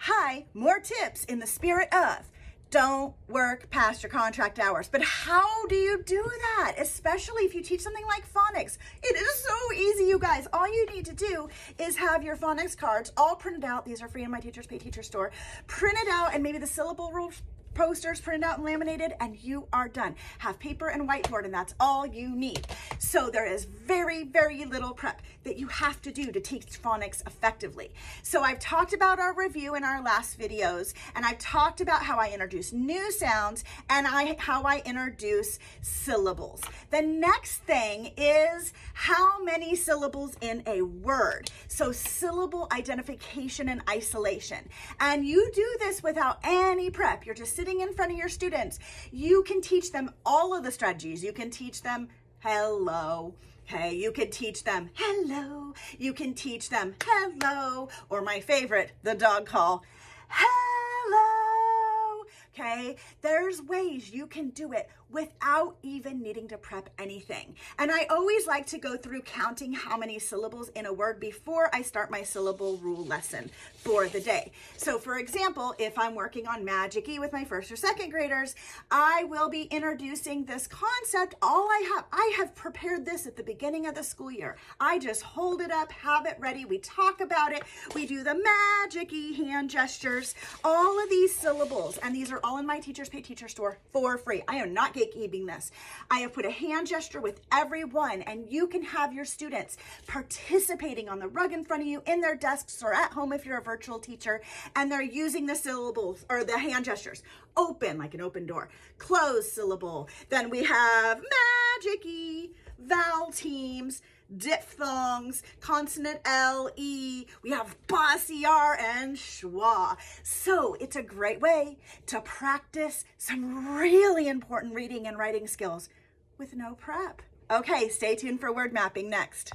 Hi, more tips in the spirit of don't work past your contract hours. But how do you do that? Especially if you teach something like phonics. It is so easy, you guys. All you need to do is have your phonics cards all printed out. These are free in my Teachers Pay Teacher store. Printed out, and maybe the syllable rules posters printed out and laminated, and you are done. Have paper and whiteboard, and that's all you need. So there is very, very little prep that you have to do to teach phonics effectively. So I've talked about our review in our last videos, and I've talked about how I introduce new sounds and how I introduce syllables. The next thing is how many syllables in a word. So syllable identification and isolation. And you do this without any prep. You're just sitting in front of your students. You can teach them all of the strategies. You can teach them hello. Okay, you could teach them hello. You can teach them hello, or my favorite, the dog call, hello. Okay, there's ways you can do it without even needing to prep anything. And I always like to go through counting how many syllables in a word before I start my syllable rule lesson for the day. So for example, if I'm working on Magic E with my first or second graders, I will be introducing this concept. I have prepared this at the beginning of the school year. I just hold it up, have it ready. We talk about it. We do the Magic E hand gestures, all of these syllables, and these are all in my Teachers Pay Teacher store for free. I am not gatekeeping this. I have put a hand gesture with every one, and you can have your students participating on the rug in front of you, in their desks, or at home if you're a virtual teacher, and they're using the syllables or the hand gestures. Open, like an open door. Close syllable. Then we have Magic-y, vowel teams, diphthongs, consonant L, E, we have BAS-ER and schwa. So it's a great way to practice some really important reading and writing skills with no prep. Okay, stay tuned for word mapping next.